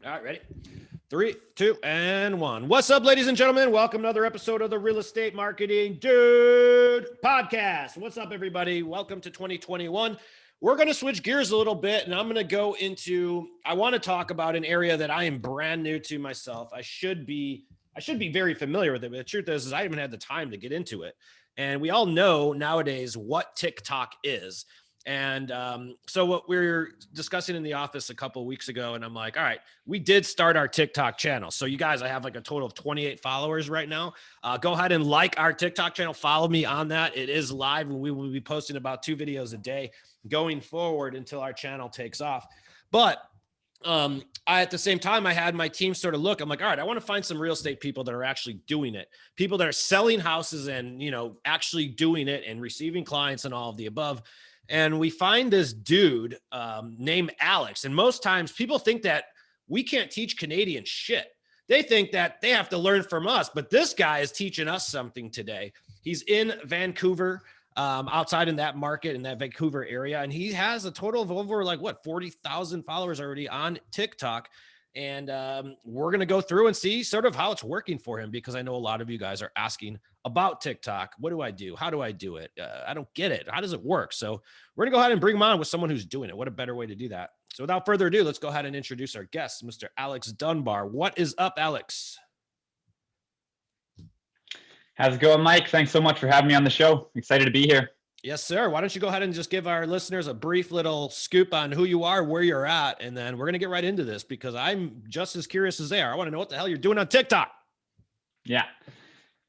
All right, ready? 3, 2, and 1. What's up, ladies and gentlemen? Welcome to another episode of the Real Estate Marketing Dude Podcast. What's up, everybody? Welcome to 2021. We're going to switch gears a little bit, and I'm going to go into, I want to talk about an area that I am brand new to myself. I should be very familiar with it, but the truth is I haven't had the time to get into it. And we all know nowadays what TikTok is. And so what we were discussing in the office a couple of weeks ago, and I'm like, all right, we did start our TikTok channel. So you guys, I have like a total of 28 followers right now. Go ahead and like our TikTok channel. Follow me on that. It is live, and we will be posting about 2 videos a day going forward until our channel takes off. But at the same time, I had my team sort of look, I'm like, all right, I want to find some real estate people that are actually doing it. People that are selling houses and, actually doing it and receiving clients and all of the above. And we find this dude named Alex. And most times people think that we can't teach Canadian shit. They think that they have to learn from us. But this guy is teaching us something today. He's in Vancouver, outside in that market, in that Vancouver area. And he has a total of over 40,000 followers already on TikTok. And we're going to go through and see sort of how it's working for him, because I know a lot of you guys are asking about TikTok. What do I do? How do I do it? I don't get it. How does it work? So we're going to go ahead and bring him on with someone who's doing it. What a better way to do that. So without further ado, let's go ahead and introduce our guest, Mr. Alex Dunbar. What is up, Alex? How's it going, Mike? Thanks so much for having me on the show. Excited to be here. Yes, sir. Why don't you go ahead and just give our listeners a brief little scoop on who you are, where you're at, and then we're going to get right into this, because I'm just as curious as they are. I want to know what the hell you're doing on TikTok. Yeah.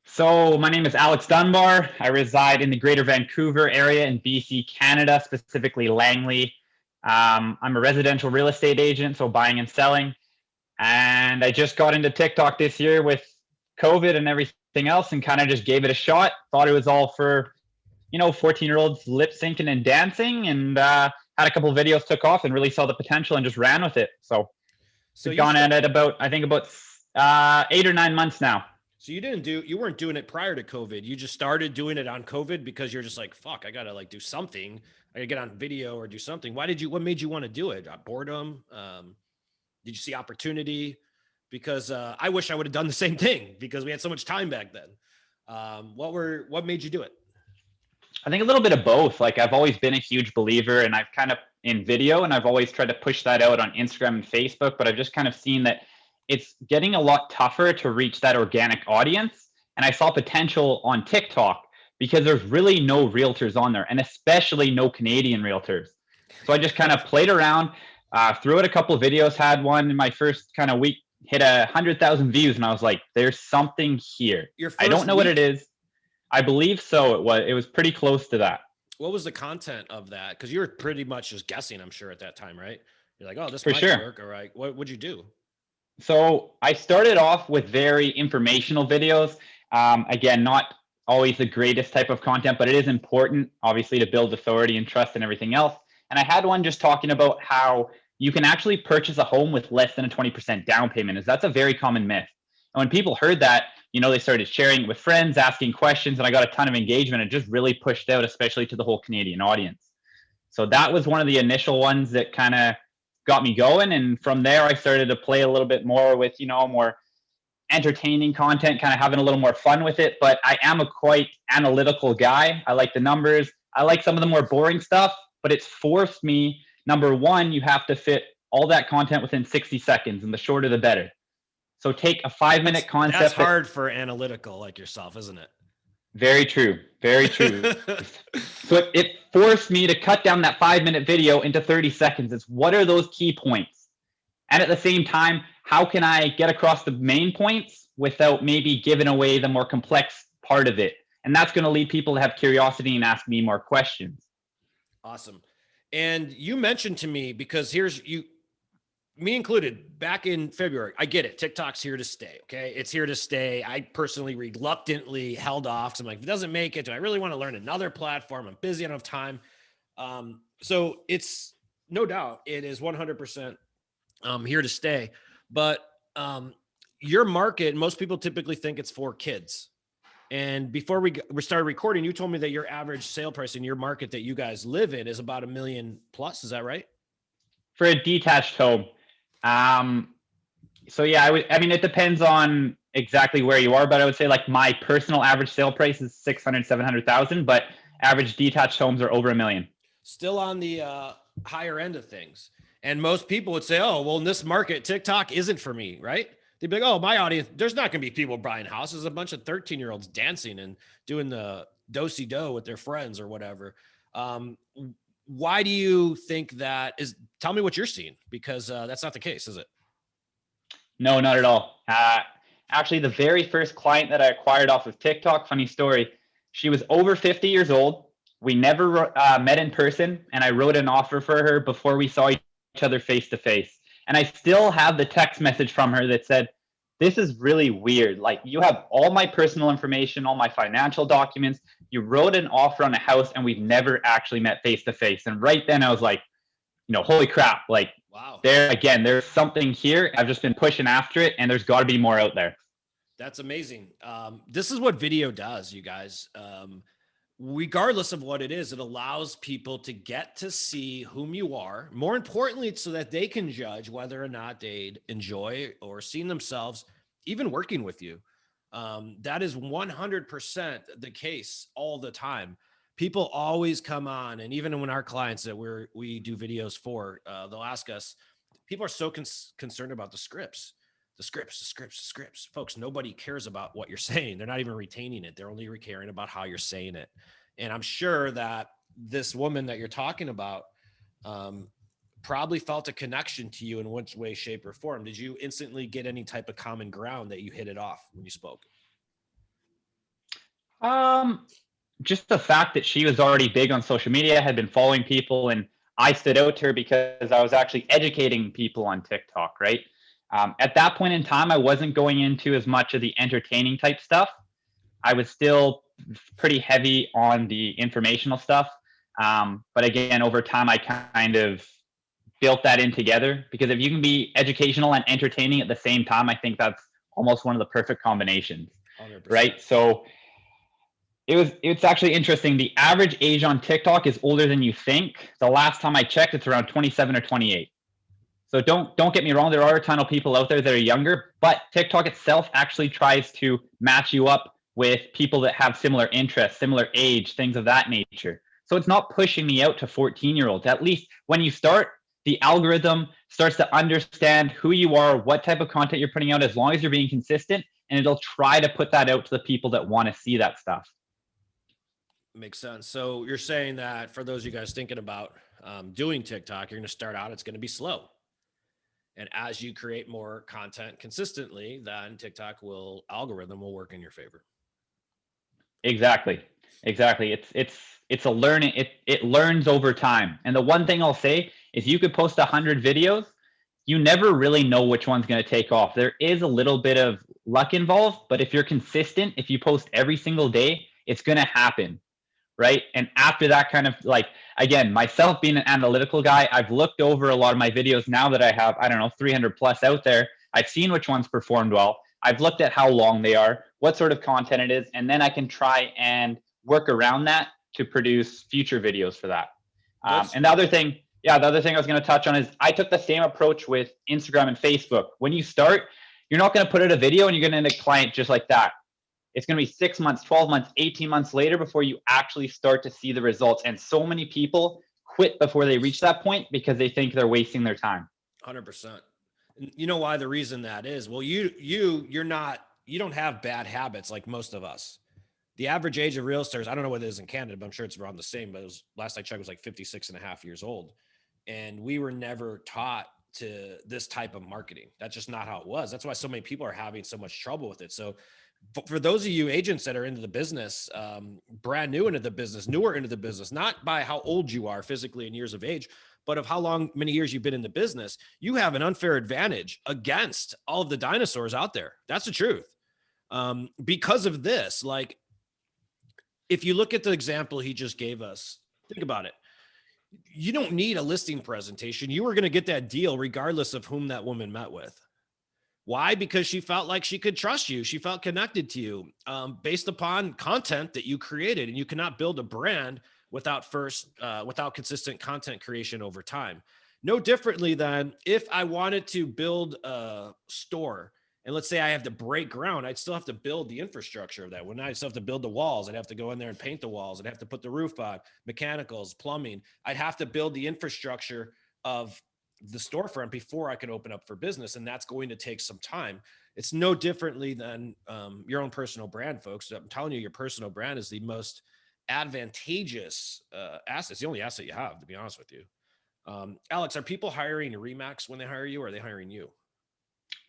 So my name is Alex Dunbar. I reside in the Greater Vancouver area in BC, Canada, specifically Langley. I'm a residential real estate agent, so buying and selling. And I just got into TikTok this year with COVID and everything else, and kind of just gave it a shot. Thought it was all for 14-year-olds lip syncing and dancing, and had a couple of videos, took off, and really saw the potential and just ran with it. So we've gone at it about 8 or 9 months now. So you weren't doing it prior to COVID. You just started doing it on COVID because you're just like, fuck, I got to do something. I gotta get on video or do something. What made you want to do it? Boredom? Did you see opportunity? Because I wish I would have done the same thing, because we had so much time back then. What made you do it? I think a little bit of both. I've always been a huge believer, and I've kind of in video, and I've always tried to push that out on Instagram and Facebook, but I've just kind of seen that it's getting a lot tougher to reach that organic audience. And I saw potential on TikTok because there's really no realtors on there, and especially no Canadian realtors. So I just kind of played around, threw out a couple of videos, had one in my first kind of week, hit 100,000 views, and I was like, there's something here. I don't know what it is. I believe so. It was pretty close to that. What was the content of that? Because you were pretty much just guessing, I'm sure, at that time, right? You're like, oh, this might work. All right. What would you do? So I started off with very informational videos. Again, not always the greatest type of content, but it is important, obviously, to build authority and trust and everything else. And I had one just talking about how you can actually purchase a home with less than a 20% down payment. That's a very common myth. And when people heard that, they started sharing it with friends, asking questions, and I got a ton of engagement. It just really pushed out, especially to the whole Canadian audience. So that was one of the initial ones that kind of got me going. And from there, I started to play a little bit more with, more entertaining content, kind of having a little more fun with it. But I am a quite analytical guy. I like the numbers. I like some of the more boring stuff, but it's forced me, number one, you have to fit all that content within 60 seconds, and the shorter, the better. So take a 5-minute concept. That's hard for analytical like yourself, isn't it? Very true. Very true. So it forced me to cut down that 5-minute video into 30 seconds. It's what are those key points? And at the same time, how can I get across the main points without maybe giving away the more complex part of it? And that's going to lead people to have curiosity and ask me more questions. Awesome. And you mentioned to me, because me included, back in February, I get it. TikTok's here to stay. Okay. It's here to stay. I personally reluctantly held off. Cause I'm like, if it doesn't make it, do I really want to learn another platform? I'm busy, I don't have time. So it's no doubt it is 100% here to stay, but your market, most people typically think it's for kids. And before we started recording, you told me that your average sale price in your market that you guys live in is about $1 million plus. Is that right? For a detached home. So yeah, I mean, it depends on exactly where you are, but I would say like my personal average sale price is 600, 700,000, but average detached homes are over $1 million. Still on the higher end of things. And most people would say, oh, well, in this market, TikTok isn't for me, right? They'd be like, oh, my audience, there's not going to be people buying houses, a bunch of 13-year-olds dancing and doing the do-si-do with their friends or whatever. Um, why do you think that is? Tell me what you're seeing, because that's not the case, is it? No, not at all. Actually, the very first client that I acquired off of TikTok, funny story, she was over 50 years old. We never met in person, and I wrote an offer for her before we saw each other face to face. And I still have the text message from her that said, "This is really weird. Like, you have all my personal information, all my financial documents. You wrote an offer on a house, and we've never actually met face to face." And right then I was like, holy crap, like Wow. there again, there's something here. I've just been pushing after it, and there's got to be more out there. That's amazing. This is what video does, you guys. Regardless of what it is, it allows people to get to see whom you are. More importantly, so that they can judge whether or not they'd enjoy or seen themselves even working with you. That is 100% the case all the time. People always come on, and even when our clients that we do videos for, they'll ask us. People are so concerned about the scripts. Folks, nobody cares about what you're saying. They're not even retaining it. They're only caring about how you're saying it. And I'm sure that this woman that you're talking about probably felt a connection to you in which way, shape, or form. Did you instantly get any type of common ground that you hit it off when you spoke? Um, just the fact that she was already big on social media, had been following people, and I stood out to her because I was actually educating people on TikTok, right? At that point in time, I wasn't going into as much of the entertaining type stuff. I was still pretty heavy on the informational stuff. But again, over time, I kind of built that in together, because if you can be educational and entertaining at the same time, I think that's almost one of the perfect combinations, 100%. right? So it's actually interesting. The average age on TikTok is older than you think. The last time I checked, it's around 27 or 28. So don't get me wrong, there are a ton of people out there that are younger, but TikTok itself actually tries to match you up with people that have similar interests, similar age, things of that nature. So it's not pushing me out to 14-year-olds. At least when you start, the algorithm starts to understand who you are, what type of content you're putting out, as long as you're being consistent, and it'll try to put that out to the people that want to see that stuff. Makes sense. So you're saying that for those of you guys thinking about doing TikTok, you're going to start out, it's going to be slow. And as you create more content consistently, then TikTok algorithm will work in your favor. Exactly. Exactly. It's a learning, it learns over time. And the one thing I'll say is, you could post 100 videos, you never really know which one's going to take off. There is a little bit of luck involved, but if you're consistent, if you post every single day, it's going to happen, right? And after that, kind of like, again, myself being an analytical guy, I've looked over a lot of my videos now that I have, I don't know, 300 plus out there. I've seen which ones performed well. I've looked at how long they are, what sort of content it is, and then I can try and work around that to produce future videos for that. And the other thing I was going to touch on is, I took the same approach with Instagram and Facebook. When you start, you're not going to put out a video and you're going to end a client just like that. It's going to be 6 months, 12 months, 18 months later before you actually start to see the results. And so many people quit before they reach that point because they think they're wasting their time. 100%. You know why? The reason that is, well, you don't have bad habits like most of us. The average age of realtors, I don't know what it is in Canada, but I'm sure it's around the same, but last I checked, was like 56 and a half years old. And we were never taught to this type of marketing. That's just not how it was. That's why so many people are having so much trouble with it. So for those of you agents that are into the business, brand new into the business, newer into the business, not by how old you are physically in years of age, but of how many years you've been in the business, you have an unfair advantage against all of the dinosaurs out there. That's the truth. Because of this, like, if you look at the example he just gave us, think about it. You don't need a listing presentation. You were going to get that deal regardless of whom that woman met with. Why? Because she felt like she could trust you. She felt connected to you based upon content that you created. And you cannot build a brand without consistent content creation over time. No differently than if I wanted to build a store, and let's say I have to break ground, I'd still have to build the infrastructure of that. When I still have to build the walls, I'd have to go in there and paint the walls. I'd have to put the roof on, mechanicals, plumbing. I'd have to build the infrastructure of the storefront before I could open up for business. And that's going to take some time. It's no differently than your own personal brand, folks. I'm telling you, your personal brand is the most advantageous asset. It's the only asset you have, to be honest with you. Alex, are people hiring Remax when they hire you, or are they hiring you?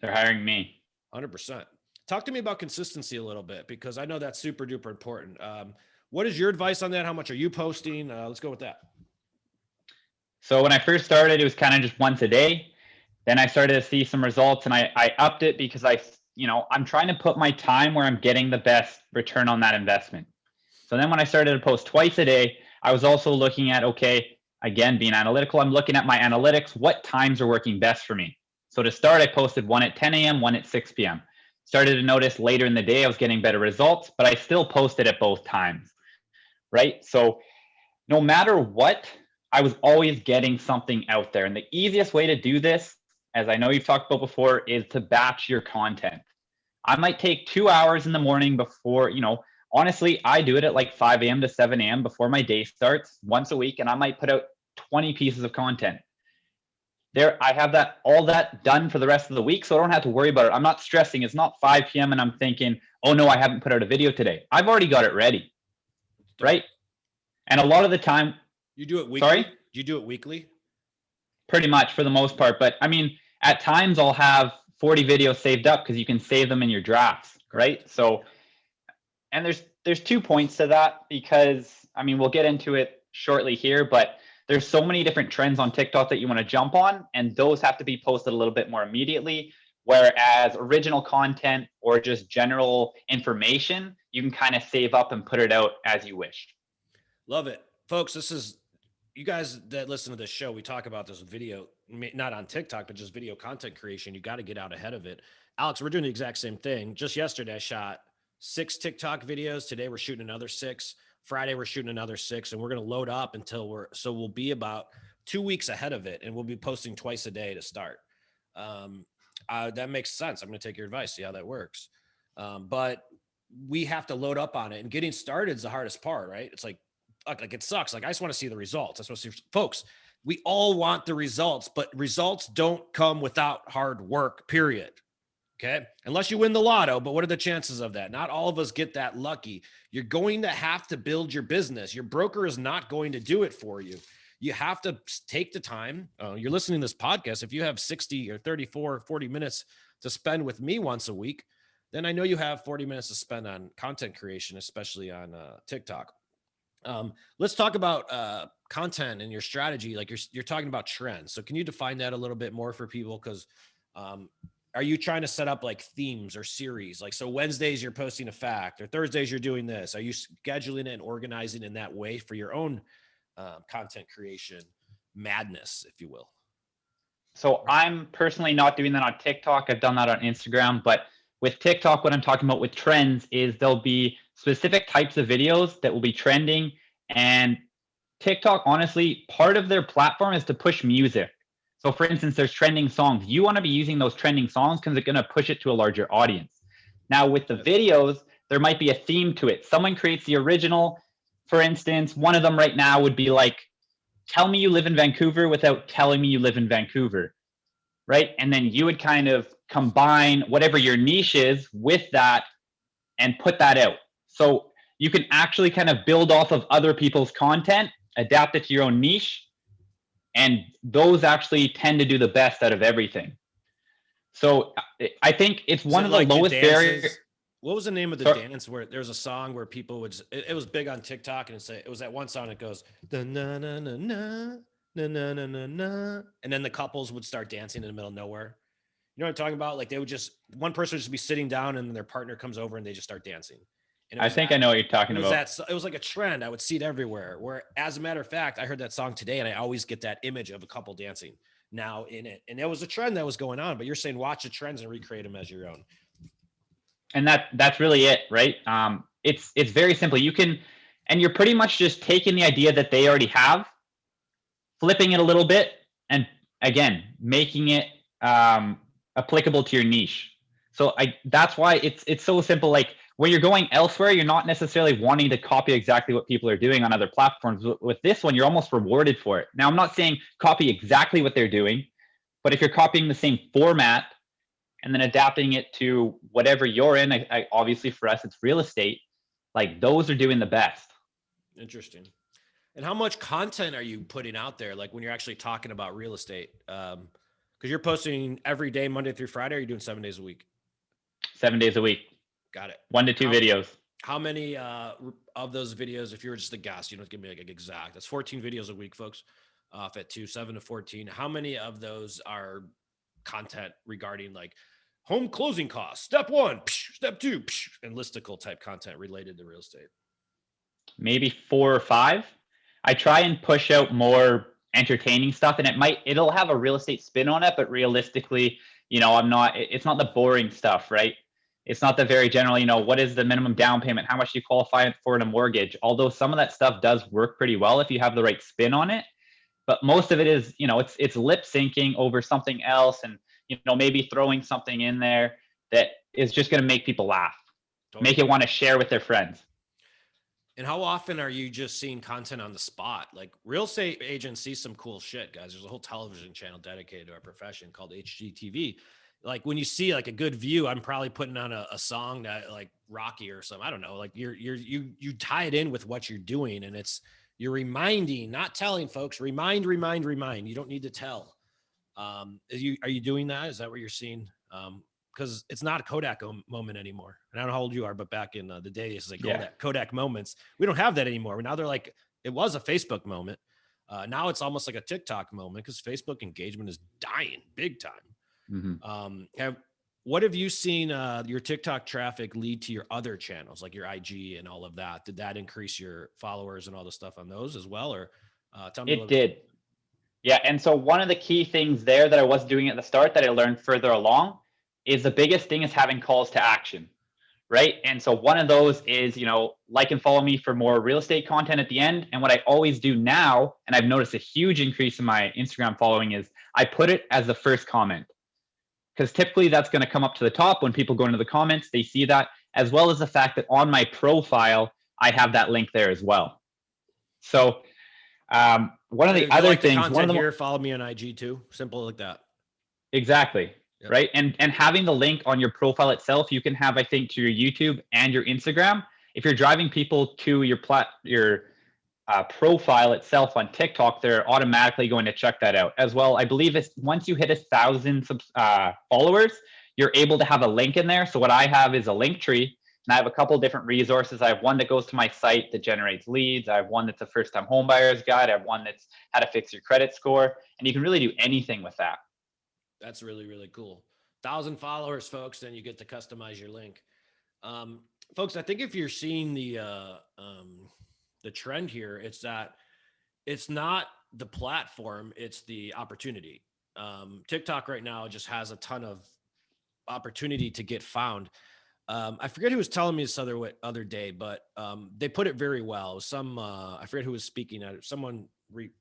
They're hiring me. 100%. Talk to me about consistency a little bit, because I know that's super duper important. What is your advice on that? How much are you posting? Let's go with that. So when I first started, it was kind of just once a day. Then I started to see some results, and I upped it because I'm trying to put my time where I'm getting the best return on that investment. So then when I started to post twice a day, I was also looking at, okay, again, being analytical, I'm looking at my analytics, what times are working best for me. So to start, I posted one at 10 a.m., one at 6 p.m. Started to notice later in the day I was getting better results, but I still posted at both times, right? So no matter what, I was always getting something out there. And the easiest way to do this, as I know you've talked about before, is to batch your content. I might take 2 hours in the morning before, honestly, I do it at like 5 a.m. to 7 a.m. before my day starts once a week, and I might put out 20 pieces of content. There, I have all that done for the rest of the week, so I don't have to worry about it. I'm not stressing. It's not 5 p.m. and I'm thinking, oh no, I haven't put out a video today. I've already got it ready, right? And a lot of the time, you do it weekly. Sorry? You do it weekly? Pretty much for the most part. But I mean, at times I'll have 40 videos saved up because you can save them in your drafts, right? So, and there's 2 points to that, because I mean, we'll get into it shortly here, but there's so many different trends on TikTok that you want to jump on, and those have to be posted a little bit more immediately. Whereas original content or just general information, you can kind of save up and put it out as you wish. Love it. Folks, this is, you guys that listen to this show, we talk about this video, not on TikTok, but just video content creation. You got to get out ahead of it. Alex, we're doing the exact same thing. Just yesterday, I shot 6 TikTok videos. Today, we're shooting another 6. Friday, we're shooting another 6, and we're going to load up until we'll be about 2 weeks ahead of it, and we'll be posting twice a day to start. That makes sense. I'm going to take your advice, see how that works. But we have to load up on it, and getting started is the hardest part, right? It's like it sucks. Like, I just want to see the results. I just want to see, folks, we all want the results, but results don't come without hard work, period. Okay. Unless you win the lotto, but what are the chances of that? Not all of us get that lucky. You're going to have to build your business. Your broker is not going to do it for you. You have to take the time. You're listening to this podcast. If you have 60 or 34, 40 minutes to spend with me once a week, then I know you have 40 minutes to spend on content creation, especially on TikTok. Let's talk about content and your strategy. Like you're talking about trends. So can you define that a little bit more for people? Because are you trying to set up like themes or series? Like, so Wednesdays you're posting a fact, or Thursdays you're doing this. Are you scheduling it and organizing in that way for your own content creation madness, if you will? So I'm personally not doing that on TikTok. I've done that on Instagram, but with TikTok, what I'm talking about with trends is there'll be specific types of videos that will be trending. And TikTok, honestly, part of their platform is to push music. So for instance, there's trending songs. You want to be using those trending songs because it's going to push it to a larger audience. Now with the videos, there might be a theme to it. Someone creates the original. For instance, one of them right now would be like, tell me you live in Vancouver without telling me you live in Vancouver, right? And then you would kind of combine whatever your niche is with that and put that out. So you can actually kind of build off of other people's content, adapt it to your own niche, and those actually tend to do the best out of everything. So I think it's one of the lowest barriers. What was the name of the dance where there's a song where people would, it was big on TikTok, and it was that one song that goes, na na na na na na na na na, and then the couples would start dancing in the middle of nowhere. You know what I'm talking about? Like, they would just, one person would just be sitting down and their partner comes over and they just start dancing. And I think I know what you're talking about. It was like a trend. I would see it everywhere. Where, as a matter of fact, I heard that song today, and I always get that image of a couple dancing now in it. And it was a trend that was going on. But you're saying watch the trends and recreate them as your own. And that's really it, right? It's very simple. You can, and you're pretty much just taking the idea that they already have, flipping it a little bit, and again, making it applicable to your niche. So that's why it's so simple. Like when you're going elsewhere, you're not necessarily wanting to copy exactly what people are doing on other platforms. With this one, you're almost rewarded for it. Now, I'm not saying copy exactly what they're doing, but if you're copying the same format and then adapting it to whatever you're in, obviously for us, it's real estate. Like those are doing the best. Interesting. And how much content are you putting out there? Like when you're actually talking about real estate, because you're posting every day, Monday through Friday, or are you doing 7 days a week? 7 days a week. Got it. 1 to 2 videos. How many of those videos, if you were just a guess, you don't give me like exact, that's 14 videos a week, folks, off at 7 to 14. How many of those are content regarding like home closing costs, step 1, step 2, and listicle type content related to real estate? Maybe 4 or 5. I try and push out more entertaining stuff, and it'll have a real estate spin on it, but realistically, it's not the boring stuff, right? It's not the very general, what is the minimum down payment? How much do you qualify for in a mortgage? Although some of that stuff does work pretty well if you have the right spin on it. But most of it is, it's lip syncing over something else, and, maybe throwing something in there that is just going to make people laugh, totally. Make it want to share with their friends. And how often are you just seeing content on the spot? Like real estate agents see some cool shit, guys. There's a whole television channel dedicated to our profession called HGTV. Like when you see like a good view, I'm probably putting on a song that like Rocky or something. I don't know. Like you tie it in with what you're doing, and you're reminding, not telling folks. Remind. You don't need to tell. Are you doing that? Is that what you're seeing? Because it's not a Kodak moment anymore. And I don't know how old you are, but back in the days, it's like Kodak moments. We don't have that anymore. Now they're like, it was a Facebook moment. Now it's almost like a TikTok moment because Facebook engagement is dying big time. Mm-hmm. What have you seen your TikTok traffic lead to your other channels, like your IG and all of that? Did that increase your followers and all the stuff on those as well? Or tell me. It did. Yeah. And so one of the key things there that I was doing at the start that I learned further along is the biggest thing is having calls to action, right? And so one of those is, like and follow me for more real estate content at the end. And what I always do now, and I've noticed a huge increase in my Instagram following, is I put it as the first comment. Because typically that's going to come up to the top when people go into the comments, they see that, as well as the fact that on my profile, I have that link there as well. So one of the other things, here, follow me on IG too. Simple like that. Exactly. Yep. Right. And having the link on your profile itself, you can have, I think, to your YouTube and your Instagram. If you're driving people to your profile itself on TikTok, they're automatically going to check that out as well. I believe it's once you hit 1,000 followers, you're able to have a link in there. So what I have is a link tree, and I have a couple of different resources. I have one that goes to my site that generates leads. I have one that's a first-time home buyer's guide. I have one that's how to fix your credit score, and you can really do anything with that. That's really, really cool. 1,000 followers, folks, then you get to customize your link. Folks, I think if you're seeing the trend here, it's that it's not the platform, it's the opportunity. TikTok right now just has a ton of opportunity to get found. I forget who was telling me this other day, but they put it very well. I forget who was speaking at it. Someone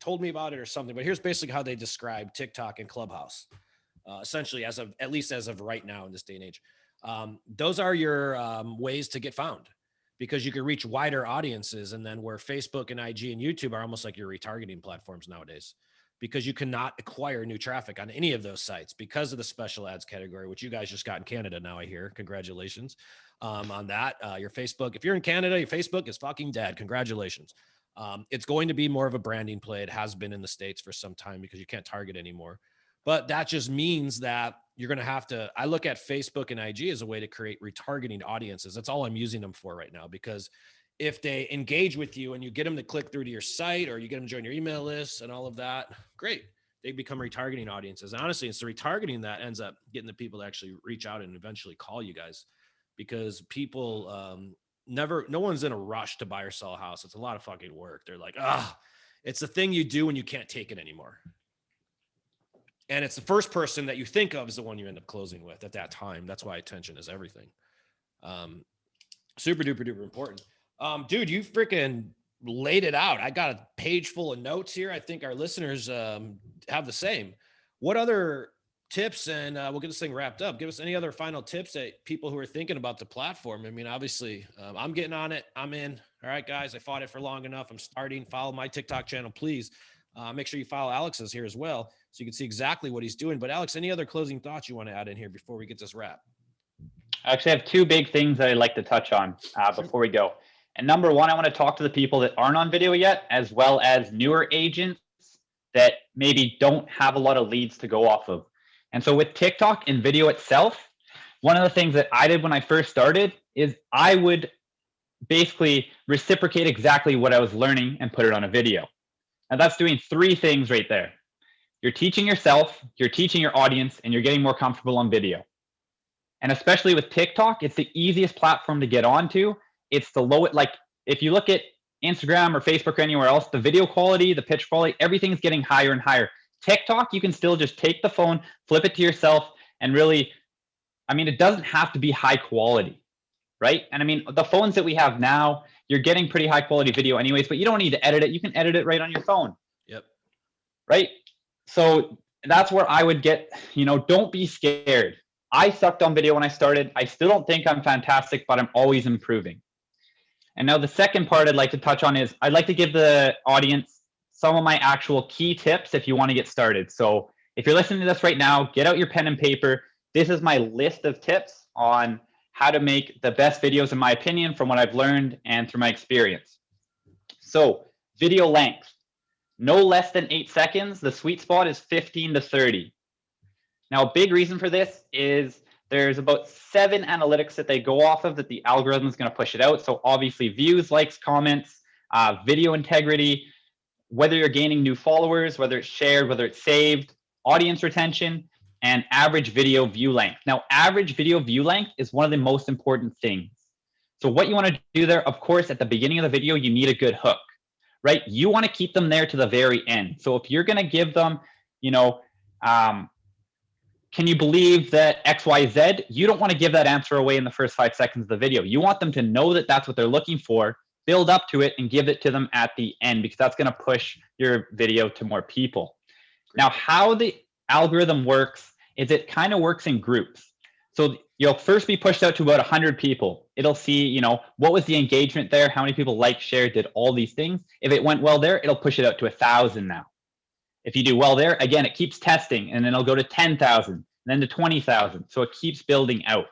told me about it or something, but here's basically how they describe TikTok and Clubhouse. Essentially, at least as of right now in this day and age, those are your ways to get found, because you can reach wider audiences. And then where Facebook and IG and YouTube are almost like your retargeting platforms nowadays, because you cannot acquire new traffic on any of those sites because of the special ads category, which you guys just got in Canada now, I hear. Congratulations on that. Your Facebook, if you're in Canada, your Facebook is fucking dead. Congratulations. It's going to be more of a branding play. It has been in the States for some time because you can't target anymore. But that just means that you're going to have to, I look at Facebook and IG as a way to create retargeting audiences. That's all I'm using them for right now, because if they engage with you and you get them to click through to your site, or you get them to join your email list and all of that, great. They become retargeting audiences. And honestly, it's the retargeting that ends up getting the people to actually reach out and eventually call you guys, because people no one's in a rush to buy or sell a house. It's a lot of fucking work. They're like, it's the thing you do when you can't take it anymore. And it's the first person that you think of is the one you end up closing with at that time. That's why attention is everything. Super duper duper important. Dude, you freaking laid it out. I got a page full of notes here. I think our listeners have the same. what other tips, and we'll get this thing wrapped up. Give us any other final tips that people who are thinking about the platform. I mean, obviously, I'm getting on it. I'm in. All right, guys, I fought it for long enough. I'm starting. Follow my TikTok channel, please. Make sure you follow Alex's here as well, so you can see exactly what he's doing. But Alex, any other closing thoughts you want to add in here before we get this wrap? I actually have two big things that I'd like to touch on before we go. And number one, I want to talk to the people that aren't on video yet, as well as newer agents that maybe don't have a lot of leads to go off of. And so with TikTok and video itself, one of the things that I did when I first started is I would basically reciprocate exactly what I was learning and put it on a video. Now that's doing three things right there. You're teaching yourself, you're teaching your audience, and you're getting more comfortable on video. And especially with TikTok, it's the easiest platform to get onto. It's the lowest, like if you look at Instagram or Facebook or anywhere else, the video quality, the pitch quality, everything's getting higher and higher. TikTok, you can still just take the phone, flip it to yourself, and really, I mean, it doesn't have to be high quality, right? And I mean, the phones that we have now, you're getting pretty high quality video anyways, but you don't need to edit it. You can edit it right on your phone. Yep. Right? So that's where I would get, don't be scared. I sucked on video when I started. I still don't think I'm fantastic, but I'm always improving. And now the second part I'd like to touch on is I'd like to give the audience some of my actual key tips if you want to get started. So if you're listening to this right now, get out your pen and paper. This is my list of tips on how to make the best videos, in my opinion, from what I've learned and through my experience. So video length, no less than 8 seconds. The sweet spot is 15 to 30. Now, a big reason for this is there's about 7 analytics that they go off of that the algorithm is going to push it out. So obviously views, likes, comments, video integrity, whether you're gaining new followers, whether it's shared, whether it's saved, audience retention, and average video view length. Now, average video view length is one of the most important things. So what you want to do there, of course, at the beginning of the video, you need a good hook, right? You want to keep them there to the very end. So if you're going to give them, can you believe that XYZ? You don't want to give that answer away in the first 5 seconds of the video. You want them to know that that's what they're looking for, build up to it, and give it to them at the end, because that's going to push your video to more people. Now, how the algorithm works is it kind of works in groups. So you'll first be pushed out to about 100 people. It'll see, what was the engagement there? How many people liked, shared, did all these things? If it went well there, it'll push it out to 1,000 now. If you do well there, again, it keeps testing, and then it'll go to 10,000, then to 20,000. So it keeps building out.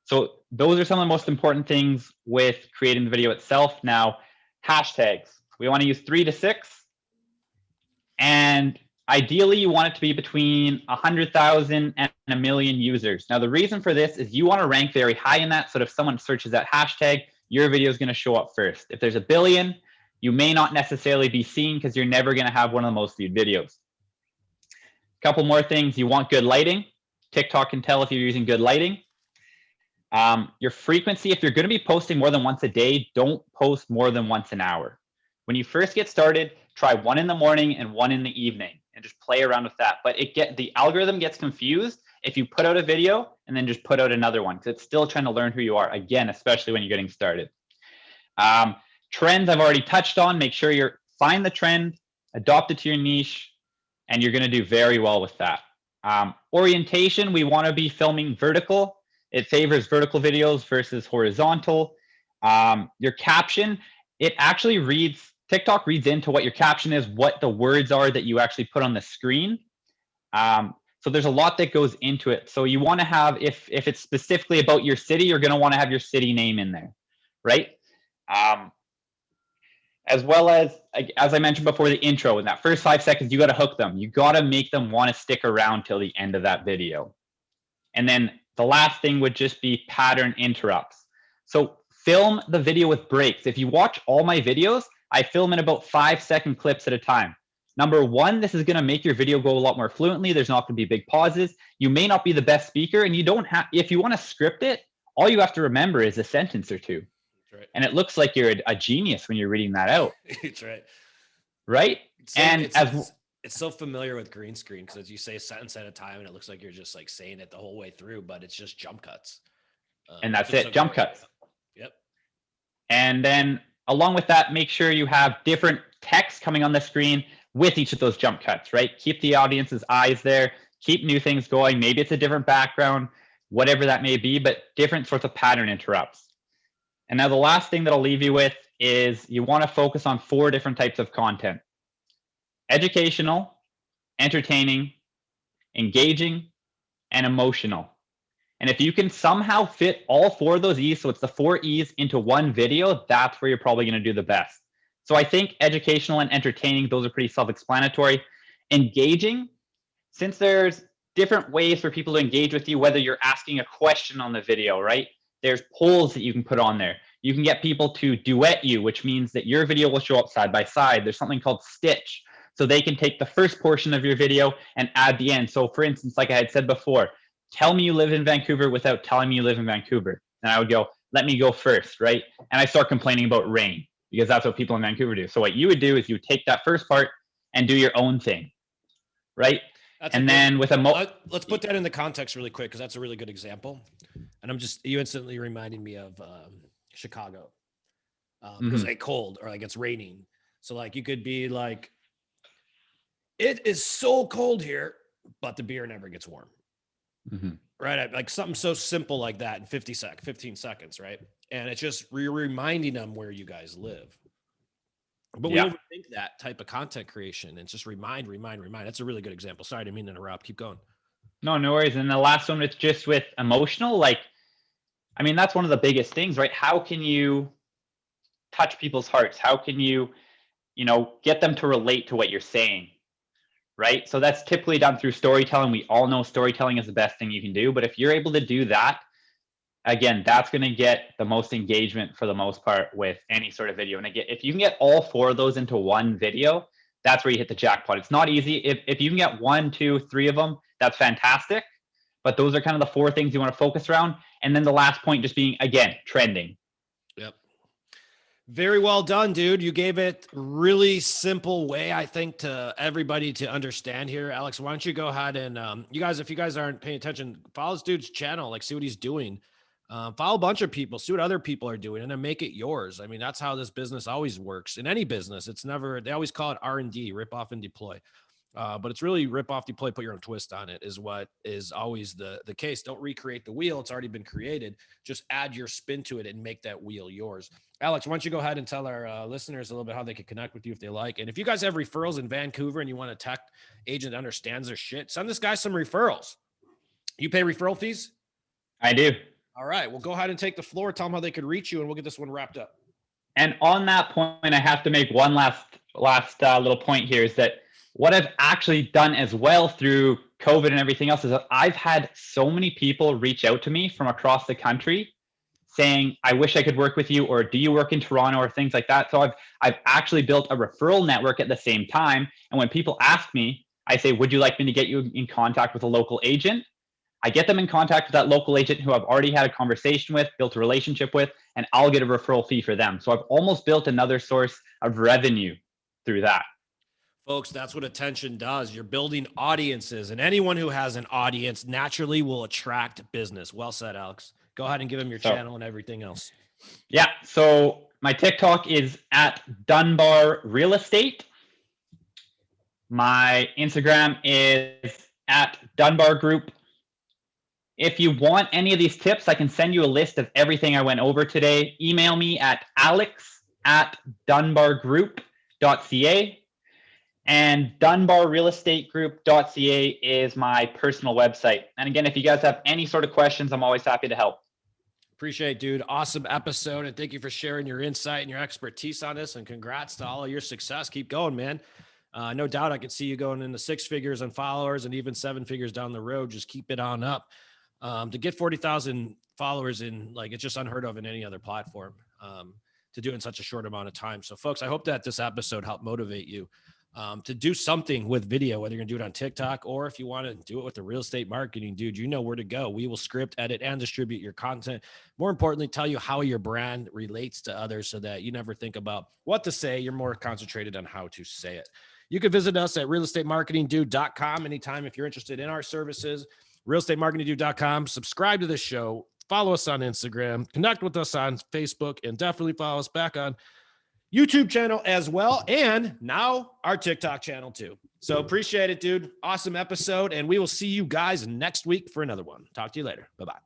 So those are some of the most important things with creating the video itself. Now, hashtags. We want to use 3 to 6. And ideally, you want it to be between 100,000 and 1 million users. Now, the reason for this is you want to rank very high in that. So if someone searches that hashtag, your video is going to show up first. If there's 1 billion, you may not necessarily be seen because you're never going to have one of the most viewed videos. A couple more things. You want good lighting. TikTok can tell if you're using good lighting. Your frequency, if you're going to be posting more than once a day, don't post more than once an hour. When you first get started, try 1 in the morning and 1 in the evening and just play around with that. But the algorithm gets confused if you put out a video and then just put out another one, because it's still trying to learn who you are, again, especially when you're getting started. Trends I've already touched on. Make sure you find the trend, adopt it to your niche, and you're going to do very well with that. Orientation, we want to be filming vertical. It favors vertical videos versus horizontal. Your caption, it actually TikTok reads into what your caption is, what the words are that you actually put on the screen. So there's a lot that goes into it. So you want to have, if it's specifically about your city, you're going to want to have your city name in there, right? As well as I mentioned before, the intro, in that first 5 seconds, you got to hook them. You got to make them want to stick around till the end of that video. And then the last thing would just be pattern interrupts. So film the video with breaks. If you watch all my videos, I film in about 5-second clips at a time. Number one, this is going to make your video go a lot more fluently. There's not going to be big pauses. You may not be the best speaker, and you don't have, if you want to script it, all you have to remember is a sentence or two. That's right. And it looks like you're a genius when you're reading that out. That's right. Right? It's so familiar with green screen, because as you say a sentence at a time, and it looks like you're just like saying it the whole way through, but it's just jump cuts. And that's it, jump cuts. Yep. And then along with that, make sure you have different text coming on the screen. with each of those jump cuts, right? Keep the audience's eyes there, keep new things going. Maybe it's a different background, whatever that may be, but different sorts of pattern interrupts. And now the last thing that I'll leave you with is you want to focus on 4 different types of content: educational, entertaining, engaging, and emotional. And if you can somehow fit all 4 of those E's, so it's the 4 E's into one video, that's where you're probably going to do the best. So I think educational and entertaining, those are pretty self-explanatory. Engaging, since there's different ways for people to engage with you, whether you're asking a question on the video, right? There's polls that you can put on there. You can get people to duet you, which means that your video will show up side by side. There's something called stitch. So they can take the first portion of your video and add the end. So for instance, like I had said before, tell me you live in Vancouver without telling me you live in Vancouver. And I would go, let me go first, right? And I start complaining about rain because that's what people in Vancouver do. So what you would do is you would take that first part and do your own thing, right? And then with let's put that in the context really quick, because that's a really good example. And you instantly reminded me of Chicago, because it's cold or like it's raining. So like you could be like, it is so cold here, but the beer never gets warm. Right? Like something so simple like that in 15 seconds, right? And it's just reminding them where you guys live. But we overthink that type of content creation and just remind. That's a really good example. Sorry, I didn't mean to interrupt. Keep going. No worries. And the last one, it's just with emotional. Like, I mean, that's one of the biggest things, right? How can you touch people's hearts? How can you, get them to relate to what you're saying, right? So that's typically done through storytelling. We all know storytelling is the best thing you can do. But if you're able to do that, again, that's going to get the most engagement for the most part with any sort of video. And again, if you can get all 4 of those into one video, that's where you hit the jackpot. It's not easy. If you can get 1, 2, 3 of them, that's fantastic. But those are kind of the 4 things you want to focus around. And then the last point just being, again, trending. Yep. Very well done, dude. You gave it really simple way, I think, to everybody to understand here. Alex, why don't you go ahead and if you guys aren't paying attention, follow this dude's channel, like see what he's doing. Follow a bunch of people, see what other people are doing, and then make it yours. I mean, that's how this business always works. In any business, they always call it R&D, rip off and deploy. But it's really rip off, deploy, put your own twist on it is what is always the case. Don't recreate the wheel. It's already been created. Just add your spin to it and make that wheel yours. Alex, why don't you go ahead and tell our listeners a little bit how they can connect with you if they like. And if you guys have referrals in Vancouver and you want a tech agent that understands their shit, send this guy some referrals. You pay referral fees? I do. All right. Well, go ahead and take the floor. Tell them how they could reach you, and we'll get this one wrapped up. And on that point, I have to make one last little point here is that what I've actually done as well through COVID and everything else is that I've had so many people reach out to me from across the country saying, I wish I could work with you, or do you work in Toronto, or things like that. So I've actually built a referral network at the same time. And when people ask me, I say, would you like me to get you in contact with a local agent? I get them in contact with that local agent who I've already had a conversation with, built a relationship with, and I'll get a referral fee for them. So I've almost built another source of revenue through that. Folks, that's what attention does. You're building audiences, and anyone who has an audience naturally will attract business. Well said, Alex. Go ahead and give them your channel and everything else. Yeah. So my TikTok is at Dunbar Real Estate. My Instagram is at Dunbar Group. If you want any of these tips, I can send you a list of everything I went over today. Email me at alex@dunbargroup.ca. And dunbarrealestategroup.ca is my personal website. And again, if you guys have any sort of questions, I'm always happy to help. Appreciate it, dude. Awesome episode. And thank you for sharing your insight and your expertise on this. And congrats to all of your success. Keep going, man. No doubt I could see you going into 6 figures on followers and even 7 figures down the road. Just keep it on up. To get 40,000 followers in, like, it's just unheard of in any other platform, to do in such a short amount of time. So folks, I hope that this episode helped motivate you to do something with video, whether you're gonna do it on TikTok or if you want to do it with the real estate marketing, dude, you know where to go. We will script, edit, and distribute your content. More importantly, tell you how your brand relates to others so that you never think about what to say. You're more concentrated on how to say it. You can visit us at realestatemarketingdude.com anytime if you're interested in our services. realestatemarketingdude.com. Subscribe to the show. Follow us on Instagram. Connect with us on Facebook, and definitely follow us back on YouTube channel as well. And now our TikTok channel too. So appreciate it, dude. Awesome episode. And we will see you guys next week for another one. Talk to you later. Bye-bye.